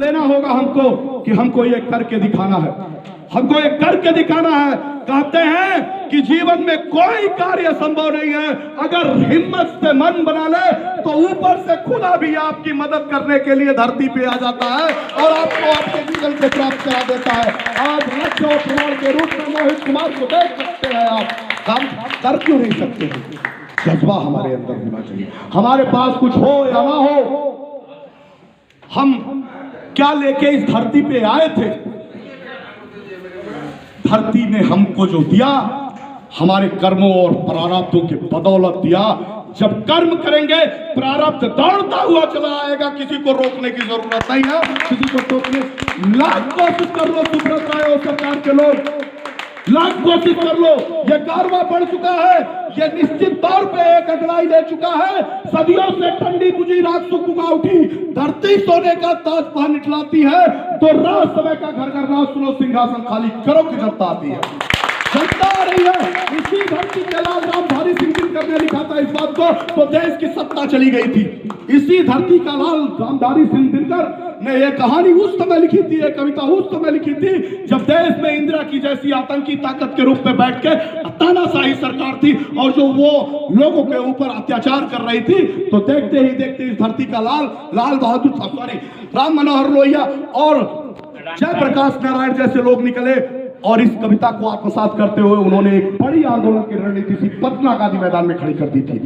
लेना होगा हमको कि हमको ये करके दिखाना है, हमको ये करके दिखाना है। कहते हैं कि जीवन में कोई कार्य संभव नहीं है, अगर हिम्मत से मन बना ले तो ऊपर से खुदा भी आपकी मदद करने के लिए धरती पे आ जाता है और आपको आपके जीवन को प्राप्त करा देता है। आज लक्ष्य और प्रमाण के रूप में मोहित कुमार को देख सकते हैं, आप काम कर क्यों नहीं सकते हैं? जज्बा हमारे अंदर होना चाहिए। हमारे पास कुछ हो या ना हो, हम क्या लेके इस धरती पे आए थे, धरती ने हमको जो दिया हमारे कर्मों और प्रारब्धों के बदौलत दिया। जब कर्म करेंगे प्रारब्ध दौड़ता हुआ चला आएगा, किसी को रोकने की जरूरत नहीं है, किसी को टोकने। लाख कोशिश कर लो सुब्रत राय और सरकार के लोग, लाख कोशिश कर लो, ये कारवा बढ़ चुका है, ये निश्चित तौर पे एक अगड़ाई ले चुका है। सदियों से ठंडी बुझी रात सुखा उठी, धरती सोने का ताज पहन निकलाती है, तो रात समय का घर घर रात सुनो, सिंहासन खाली करो की जनता आती है, जनता आ रही है। इसी धरती के लाल रामधारी सिंह दिनकर ने लिखा था इस बात को, तो देश की सत्ता चली गई थी। इसी धरती का लाल रामधारी सिंह दिनकर ने यह कहानी उस समय लिखी थी, एक कविता उस समय लिखी थी जब देश में इंदिरा की जैसी आतंकी ताकत के रूप में बैठ के तानाशाही सरकार थी और जो वो लोगों के ऊपर अत्याचार कर रही थी। तो देखते ही देखते इस धरती का लाल बहादुर सॉरी राम मनोहर लोहिया और जयप्रकाश नारायण जैसे लोग निकले और इस कविता को आत्मसात करते हुए उन्होंने एक बड़ी आंदोलन की रणनीति सी पटना गांधी मैदान में खड़ी कर दी थी।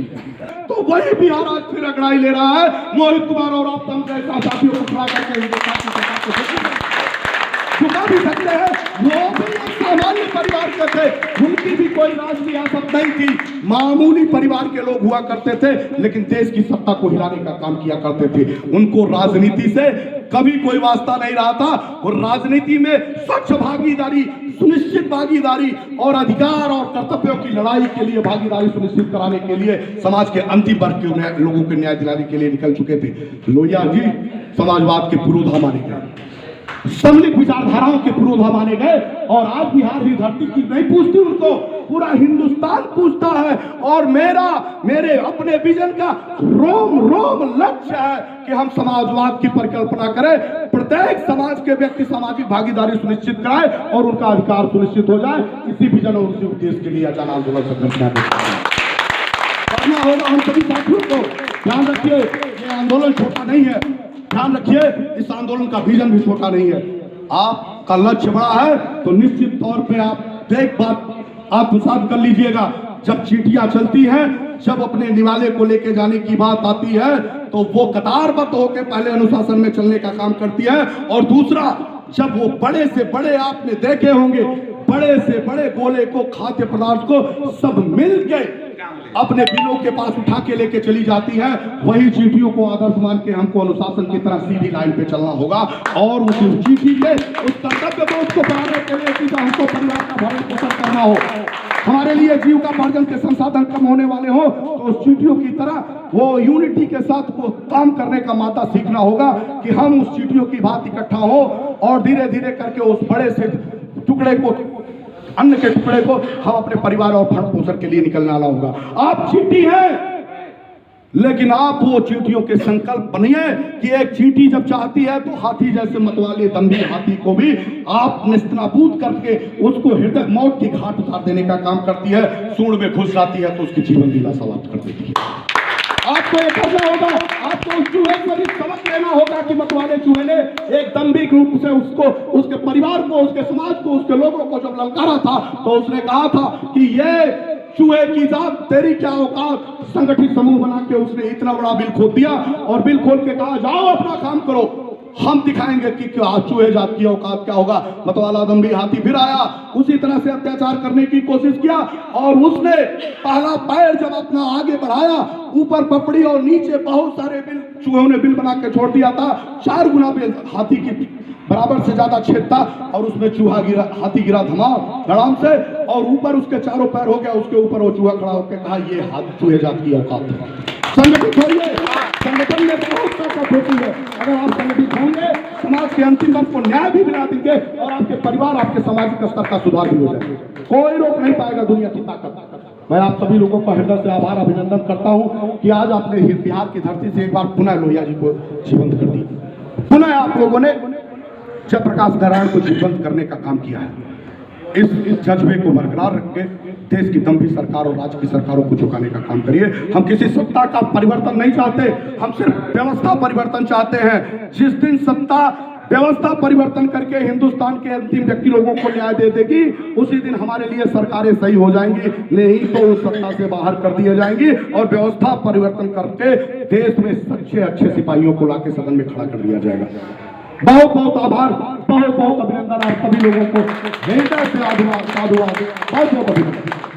तो वही बिहार आज फिर अगड़ाई ले रहा है, मोहित कुमार और आप तम जैसा साथियों को खड़ा करके झुका भी सकते हैं। वो भी एक सामान्य परिवार के थे, उनकी भी कोई राजनीति आसक्त नहीं थी, मामूली परिवार के लोग हुआ करते थे, लेकिन देश की सत्ता को हिलाने का काम किया करते थे। उनको राजनीति से कभी कोई वास्ता नहीं रहा था और राजनीति में स्वच्छ भागीदारी, सुनिश्चित भागीदारी और अधिकार और कर्तव्यों की लड़ाई के लिए भागीदारी सुनिश्चित कराने के लिए समाज के अंतिम वर्ग के लोगों को न्याय दिलाने के लिए निकल चुके थे। लोहिया जी समाजवाद के पुरोधा माने गए, सम्मिलित विचारधाराओं के पुरोधा माने गए और आज बिहार की धरती की नहीं पूछती उनको, पूरा हिंदुस्तान पूछता है। और मेरे अपने विजन का रोम रोम लक्ष्य है कि हम समाजवाद की परिकल्पना करें, प्रत्येक समाज के व्यक्ति सामाजिक भागीदारी सुनिश्चित कराए और उनका अधिकार सुनिश्चित हो जाए। इसी विजन और उसी उद्देश्य के लिए जन आंदोलन संगठन करना होगा। हम सभी साथियों को ध्यान रखिए, ये आंदोलन छोटा नहीं है, ध्यान रखिए इस आंदोलन का विजन भी छोटा नहीं है। आपका लक्ष्य बड़ा है तो निश्चित तौर पे आप एक बात आत्मसात कर लीजिएगा, जब चींटियां चलती हैं, जब अपने निवाले को लेके जाने की बात आती है तो वो कतारबद्ध होकर पहले अनुशासन में चलने का काम करती है। और दूसरा, जब वो बड़े से बड़े आपने देखे होंगे, बड़े से बड़े गोले को, खाद्य पदार्थ को सब मिल के अपने बिलों के पास उठा के लेके चली जाती है, वही चींटियों को आदर्श मान के हमको अनुशासन की तरह सीधी लाइन पे चलना होगा और उस चींटी के उस कर्तव्य को उसको पाने के लिए सीधा हमको परिवार का भरण पोषण करना हो। हमारे लिए जीविकोपार्जन के संसाधन कम होने वाले हो तो उस चींटियों की तरह वो यूनिटी के साथ वो काम करने का माता सीखना होगा कि हम उस चींटियों की बात इकट्ठा हो और धीरे धीरे करके उस बड़े से टुकड़े को, अन्न के टुकड़े को हम अपने परिवार और भरण पोषण के लिए निकलने वाला होगा। आप चींटी हैं, लेकिन आप वो चींटियों के संकल्प बनिए कि एक चींटी जब चाहती है तो हाथी जैसे मतवाले दंभी हाथी को भी आप निस्तनाबूद करके उसको हृदय मौत की घाट उतार देने का काम करती है। सूंड में घुस जाती है तो उसकी जीवन लीला समाप्त कर देती है। आपको ये करना होगा, आपको उस चूहे को भी समझ लेना होगा कि मतवाले चूहे ने एक दंभिक रूप से उसको, उसके परिवार को, उसके समाज को, उसके लोगों को जब ललकारा था तो उसने कहा था कि ये चूहे की जात तेरी क्या औकात। संगठित समूह बना के उसने इतना बड़ा बिल खोल दिया और बिल खोल के कहा जाओ अपना काम करो, हम दिखाएंगे कि चूहे जात की औकात क्या होगा। मतवाला दंभी हाथी फिर आया, उसी तरह से अत्याचार करने की कोशिश किया और उसने पहला पैर जब अपना आगे बढ़ाया, ऊपर पपड़ी और नीचे बहुत सारे बिल चूहों ने बिल बना के छोड़ दिया था। 4 गुना बिल हाथी की बराबर से ज्यादा छेद था और उसमें चूहा गिरा, हाथी गिरा धड़ाम से और ऊपर उसके चारों पैर हो गया, उसके ऊपर वो चूहा खड़ा होकर कहा ये हाथ चूहे जात की औकात है। संगठित होइए, संगठन में बहुत ताकत होती है। अगर आप संगठित होंगे समाज के अंतिम वर्ग को न्याय भी दिला देंगे और आपके परिवार, आपके सामाजिक स्तर का सुधार भी हो जाएगा। कोई रोक नहीं पाएगा दुनिया की ताकत। मैं आप सभी लोगों का हृदय से आभार अभिनंदन करता हूं कि आज आपने बिहार की धरती से एक बार पुनः लोहिया जी को जीवंत कर दिया। पुनः आप लोगों ने जयप्रकाश नारायण को जीवंत करने का काम किया है। इस जज्बे को बरकरार रख के देश की दम्भी सरकार और राज्य की सरकारों को झुकाने का काम करिए। हम किसी सत्ता का परिवर्तन नहीं चाहते, हम सिर्फ व्यवस्था परिवर्तन चाहते हैं। जिस दिन सत्ता व्यवस्था परिवर्तन करके हिंदुस्तान के अंतिम व्यक्ति लोगों को न्याय दे देगी, उसी दिन हमारे लिए सरकारें सही हो जाएंगी, नहीं तो उस सत्ता से बाहर कर दिए जाएंगी और व्यवस्था परिवर्तन करके देश में सच्चे अच्छे सिपाहियों को लाके सदन में खड़ा कर दिया जाएगा। बहुत बहुत आभार, बहुत बहुत अभिनंदन आप सभी लोगों को, हृदय से साधुवाद, बहुत बहुत अभिनंदन।